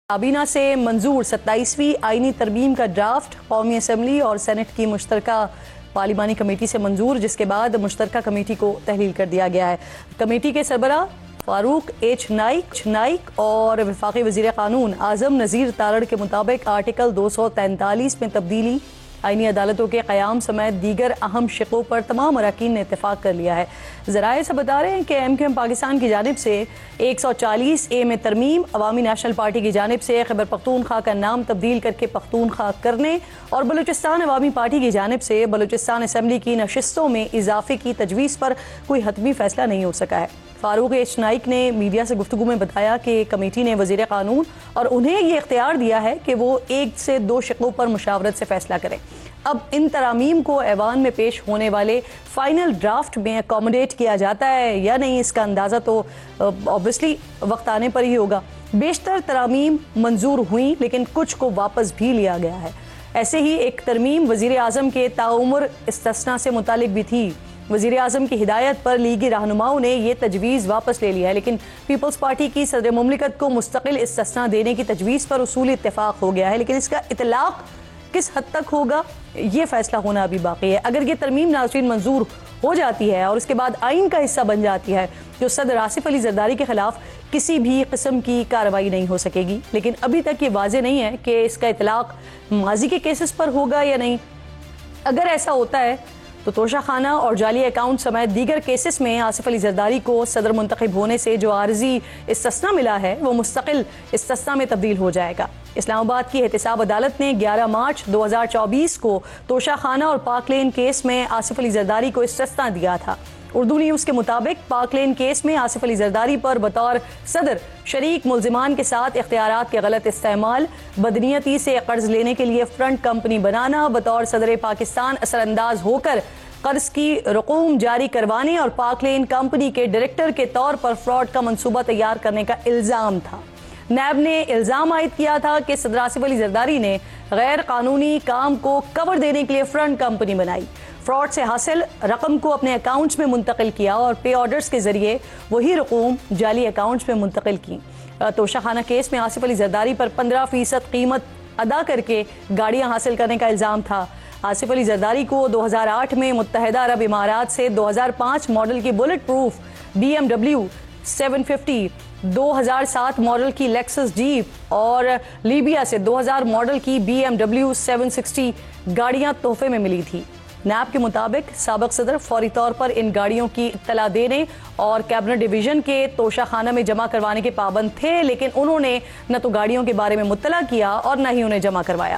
کابینہ سے منظور 27ویں آئینی ترمیم کا ڈرافٹ قومی اسمبلی اور سینٹ کی مشترکہ پارلیمانی کمیٹی سے منظور، جس کے بعد مشترکہ کمیٹی کو تحلیل کر دیا گیا ہے۔ کمیٹی کے سربراہ فاروق ایچ نائک اور وفاقی وزیر قانون اعظم نذیر تارڑ کے مطابق آرٹیکل 243 میں تبدیلی، آئینی عدالتوں کے قیام سمیت دیگر اہم شقوں پر تمام اراکین نے اتفاق کر لیا ہے۔ ذرائع سے بتا رہے ہیں کہ ایم کیو ایم پاکستان کی جانب سے 140A میں ترمیم، عوامی نیشنل پارٹی کی جانب سے خیبر پختونخوا کا نام تبدیل کر کے پختونخوا کرنے، اور بلوچستان عوامی پارٹی کی جانب سے بلوچستان اسمبلی کی نشستوں میں اضافے کی تجویز پر کوئی حتمی فیصلہ نہیں ہو سکا ہے۔ فاروق ایچ نائک نے میڈیا سے گفتگو میں بتایا کہ کمیٹی نے وزیر قانون اور انہیں یہ اختیار دیا ہے کہ وہ 1 سے 2 شقوں پر مشاورت سے فیصلہ کریں۔ اب ان ترامیم کو ایوان میں پیش ہونے والے فائنل ڈرافٹ میں اکوموڈیٹ کیا جاتا ہے یا نہیں، اس کا اندازہ تو obviously وقت آنے پر ہی ہوگا۔ بیشتر ترامیم منظور ہوئیں لیکن کچھ کو واپس بھی لیا گیا ہے۔ ایسے ہی ایک ترمیم وزیر اعظم کے تاعمر استثناء سے متعلق بھی تھی۔ وزیر اعظم کی ہدایت پر لیگی رہنماؤں نے یہ تجویز واپس لے لیا ہے، لیکن پیپلز پارٹی کی صدر مملکت کو مستقل استثناء دینے کی تجویز پر اصولی اتفاق ہو گیا ہے، لیکن اس کا اطلاق کس حد تک ہوگا یہ فیصلہ ہونا ابھی باقی ہے۔ اگر یہ ترمیم ناظرین منظور ہو جاتی ہے اور اس کے بعد آئین کا حصہ بن جاتی ہے، جو صدر آصف علی زرداری کے خلاف کسی بھی قسم کی کارروائی نہیں ہو سکے گی، لیکن ابھی تک یہ واضح نہیں ہے کہ اس کا اطلاق ماضی کے کیسز پر ہوگا یا نہیں۔ اگر ایسا ہوتا ہے تو توشہ خانہ اور جعلی اکاؤنٹ سمیت دیگر کیسز میں آصف علی زرداری کو صدر منتخب ہونے سے جو عارضی استثناء ملا ہے وہ مستقل استثناء میں تبدیل ہو جائے گا۔ اسلام آباد کی احتساب عدالت نے 11 مارچ 2024 کو توشہ خانہ اور پارک لین کیس میں آصف علی زرداری کو استثناء دیا تھا۔ اردو نیوز کے مطابق پارک لین کیس میں آصف علی زرداری پر بطور صدر شریک ملزمان کے ساتھ اختیارات کے غلط استعمال، بدنیتی سے قرض لینے کے لیے فرنٹ کمپنی بنانا، بطور صدر پاکستان اثر انداز ہو کر قرض کی رقوم جاری کروانے اور پارک لین کمپنی کے ڈائریکٹر کے طور پر فراڈ کا منصوبہ تیار کرنے کا الزام تھا۔ نیب نے الزام عائد کیا تھا کہ صدر آصف علی زرداری نے غیر قانونی کام کو کور دینے کے لیے فرنٹ کمپنی بنائی، فراڈ سے حاصل رقم کو اپنے اکاؤنٹس میں منتقل کیا اور پے آرڈرز کے ذریعے وہی رقوم جعلی اکاؤنٹس میں منتقل کی۔ توشہ خانہ کیس میں آصف علی زرداری پر 15% قیمت ادا کر کے گاڑیاں حاصل کرنے کا الزام تھا۔ آصف علی زرداری کو 2008 میں متحدہ عرب امارات سے 2005 ماڈل کی بلٹ پروف BMW 750، 2007 ماڈل کی لیکسس جیپ اور لیبیا سے 2000 ماڈل کی BMW 760 گاڑیاں تحفے میں ملی تھی۔ نیب کے مطابق سابق صدر فوری طور پر ان گاڑیوں کی اطلاع دینے اور کیبنٹ ڈویژن کے توشہ خانہ میں جمع کروانے کے پابند تھے، لیکن انہوں نے نہ تو گاڑیوں کے بارے میں مطلع کیا اور نہ ہی انہیں جمع کروایا۔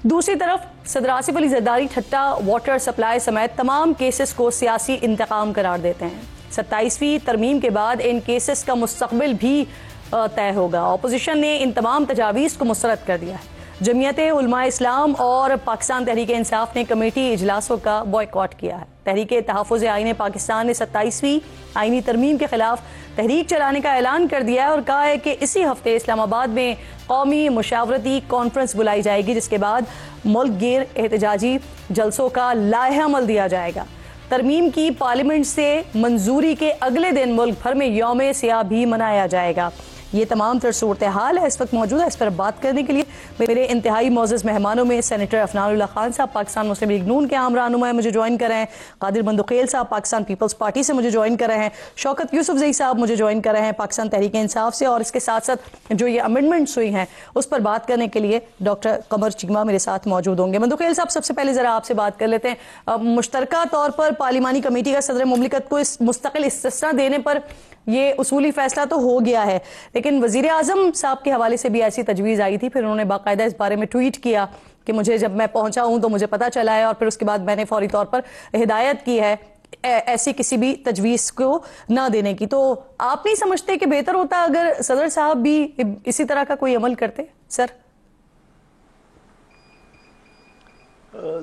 دوسری طرف صدر آصف علی زرداری ٹھٹا واٹر سپلائی سمیت تمام کیسز کو سیاسی انتقام قرار دیتے ہیں۔ 27ویں ترمیم کے بعد ان کیسز کا مستقبل بھی طے ہوگا۔ اپوزیشن نے ان تمام تجاویز کو مسترد کر دیا ہے۔ جمعیت علماء اسلام اور پاکستان تحریک انصاف نے کمیٹی اجلاسوں کا بائیکاٹ کیا ہے۔ تحریک تحفظ آئین پاکستان نے 27ویں آئینی ترمیم کے خلاف تحریک چلانے کا اعلان کر دیا ہے اور کہا ہے کہ اسی ہفتے اسلام آباد میں قومی مشاورتی کانفرنس بلائی جائے گی، جس کے بعد ملک گیر احتجاجی جلسوں کا لائحہ عمل دیا جائے گا۔ ترمیم کی پارلیمنٹ سے منظوری کے اگلے دن ملک بھر میں یوم سیاہ بھی منایا جائے گا۔ یہ تمام تر صورتحال ہے اس وقت موجود ہے۔ اس پر بات کرنے کے لیے میرے انتہائی معزز مہمانوں میں سینیٹر افنان اللہ خان صاحب پاکستان مسلم لیگ نون کے عام رہنما مجھے جوائن کر رہے ہیں، قادر بندقیل صاحب پاکستان پیپلز پارٹی سے مجھے جوائن کر رہے ہیں، شوکت یوسف زئی صاحب مجھے جوائن کر رہے ہیں پاکستان تحریک انصاف سے، اور اس کے ساتھ ساتھ جو یہ امینڈمنٹس ہوئی ہیں اس پر بات کرنے کے لیے ڈاکٹر قمر چیمہ میرے ساتھ موجود ہوں گے۔ بندقیل صاحب، سب سے پہلے ذرا آپ سے بات کر لیتے ہیں، مشترکہ طور پر پارلیمانی کمیٹی کا صدر مملکت کو اس مستقل استثناء دینے پر یہ اصولی فیصلہ تو ہو گیا ہے، لیکن وزیر اعظم صاحب کے حوالے سے بھی ایسی تجویز آئی تھی، پھر انہوں نے باقاعدہ اس بارے میں ٹویٹ کیا کہ مجھے جب میں پہنچا ہوں تو مجھے پتا چلا ہے، اور پھر اس کے بعد میں نے فوری طور پر ہدایت کی ہے ایسی کسی بھی تجویز کو نہ دینے کی۔ تو آپ نہیں سمجھتے کہ بہتر ہوتا اگر صدر صاحب بھی اسی طرح کا کوئی عمل کرتے؟ سر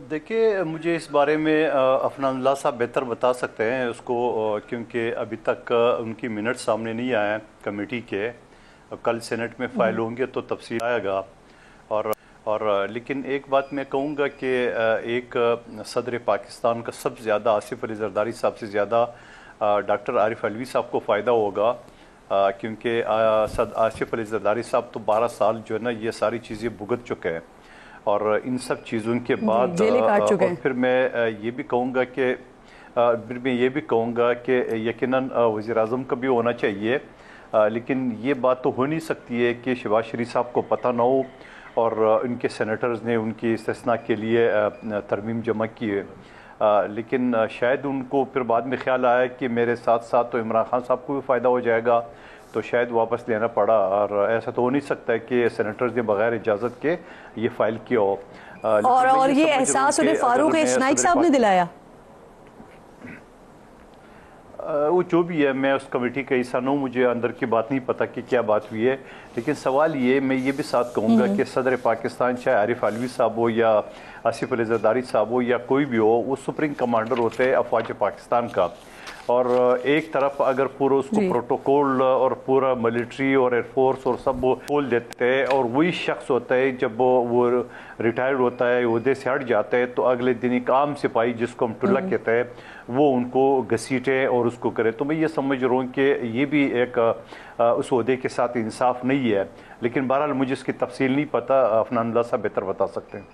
دیکھیے، مجھے اس بارے میں افنان اللہ صاحب بہتر بتا سکتے ہیں اس کو، کیونکہ ابھی تک ان کی منٹ سامنے نہیں آئے ہیں کمیٹی کے، کل سینٹ میں فائل ہوں گے تو تفصیل آئے گا۔ اور لیکن ایک بات میں کہوں گا کہ ایک صدر پاکستان کا سب سے زیادہ آصف علی زرداری صاحب سے زیادہ ڈاکٹر عارف علوی صاحب کو فائدہ ہوگا کیونکہ آصف علی زرداری صاحب تو 12 سال جو ہے نا یہ ساری چیزیں بھگت چکے ہیں، اور ان سب چیزوں کے بعد اور پھر میں یہ بھی کہوں گا کہ یقیناً وزیر اعظم کا بھی ہونا چاہیے، لیکن یہ بات تو ہو نہیں سکتی ہے کہ شہباز شریف صاحب کو پتہ نہ ہو اور ان کے سینیٹرز نے ان کی استثناء کے لیے ترمیم جمع کی ہے، لیکن شاید ان کو پھر بعد میں خیال آیا کہ میرے ساتھ ساتھ تو عمران خان صاحب کو بھی فائدہ ہو جائے گا، تو شاید واپس لینا پڑا، اور ایسا تو ہو نہیں سکتا ہے کہ سینیٹرز نے بغیر اجازت کے یہ فائل کیا ہو۔ اور یہ احساس انہیں فاروق اشنائک صاحب نے دلایا؟ وہ جو بھی ہے، میں اس کمیٹی کا حصہ نہ ہوں، مجھے اندر کی بات نہیں پتا کہ کیا بات ہوئی ہے، لیکن سوال یہ میں یہ بھی ساتھ کہوں گا کہ صدر پاکستان چاہے عارف علوی صاحب ہو یا آصف علی زرداری صاحب ہو یا کوئی بھی ہو، وہ سپریم کمانڈر ہوتے ہیں افواج پاکستان کا، اور ایک طرف اگر پورا اس کو پروٹوکول اور پورا ملٹری اور ایئر فورس اور سب کھول دیتے ہیں، اور وہی شخص ہوتا ہے جب وہ ریٹائرڈ ہوتا ہے، عہدے سے ہٹ جاتا ہے، تو اگلے دن ایک عام سپاہی جس کو ہم ٹلہ کہتے ہیں وہ ان کو گھسیٹے اور اس کو کرے، تو میں یہ سمجھ رہا ہوں کہ یہ بھی ایک اس عہدے کے ساتھ انصاف نہیں ہے، لیکن بہرحال مجھے اس کی تفصیل نہیں پتا، عفنان اللہ صاحب بہتر بتا سکتے ہیں۔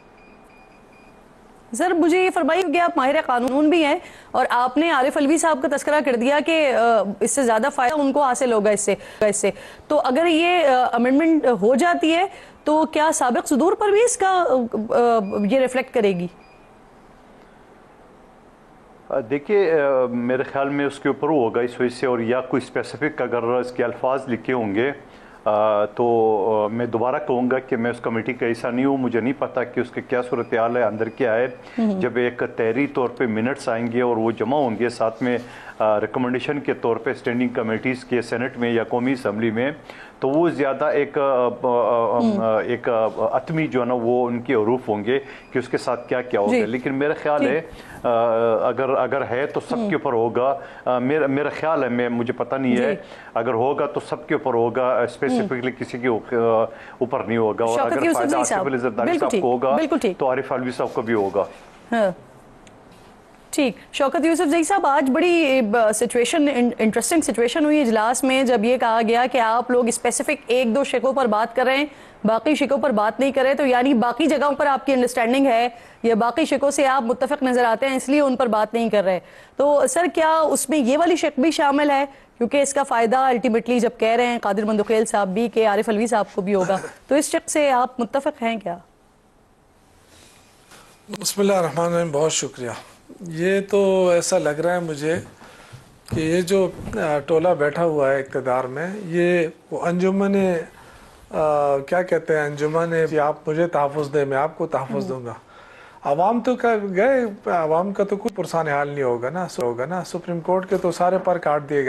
سر مجھے یہ فرمائیے کہ آپ ماہر قانون بھی ہیں، اور آپ نے عارف علوی صاحب کا تذکرہ کر دیا کہ اس سے زیادہ فائدہ ان کو حاصل ہوگا اس سے، تو اگر یہ امنڈمنٹ ہو جاتی ہے تو کیا سابق صدور پر بھی اس کا یہ ریفلیکٹ کرے گی؟ دیکھیے میرے خیال میں اس کے اوپر ہوگا اس وجہ سے، اور یا کوئی اسپیسیفک اگر اس کے الفاظ لکھے ہوں گے تو میں دوبارہ کہوں گا کہ میں اس کمیٹی کا حصہ نہیں ہوں، مجھے نہیں پتا کہ اس کے کیا صورتحال ہے، اندر کیا ہے۔ جب ایک تحریری طور پہ منٹس آئیں گے اور وہ جمع ہوں گے ساتھ میں ریکمنڈیشن کے طور پہ اسٹینڈنگ کمیٹیز کے سینٹ میں یا قومی اسمبلی میں، تو وہ زیادہ ایک عتمی جو ہے نا وہ ان کے حروف ہوں گے کہ اس کے ساتھ کیا کیا ہوگا، لیکن میرا خیال ہے اگر ہے تو سب کے اوپر ہوگا، میرا خیال ہے، مجھے پتہ نہیں ہے، اگر ہوگا تو سب کے اوپر ہوگا، اسپیسیفکلی کسی کے اوپر نہیں ہوگا، اور اگر فائدہ آصف علی زرداری صاحب کو ہوگا تو عارف علوی صاحب کو بھی ہوگا۔ ٹھیک، شوکت یوسف زئی صاحب، آج بڑی انٹرسٹنگ سچویشن ہوئی اجلاس میں جب یہ کہا گیا کہ آپ لوگ اسپیسیفک ایک دو شقوں پر بات کر رہے ہیں، باقی شقوں پر بات نہیں کر رہے، تو یعنی باقی جگہوں پر آپ کی انڈرسٹینڈنگ ہے یا باقی شقوں سے آپ متفق نظر آتے ہیں اس لیے ان پر بات نہیں کر رہے، تو سر کیا اس میں یہ والی شق بھی شامل ہے؟ کیونکہ اس کا فائدہ الٹیمیٹلی جب کہہ رہے ہیں قادر مندوخیل صاحب بھی کہ عارف علوی صاحب کو بھی ہوگا، تو اس شق سے آپ متفق ہیں کیا؟ بسم اللہ الرحمن الرحیم، بہت شکریہ۔ یہ تو ایسا لگ رہا ہے مجھے کہ یہ جو ٹولہ بیٹھا ہوا ہے اقتدار میں، یہ وہ انجمن کیا کہتے ہیں، انجمن آپ مجھے تحفظ دیں میں آپ کو تحفظ دوں گا۔ عوام تو گئے، عوام کا تو کوئی پرسان حال نہیں ہوگا نا، سپریم کورٹ کے تو سارے پر کاٹ دیے گئے۔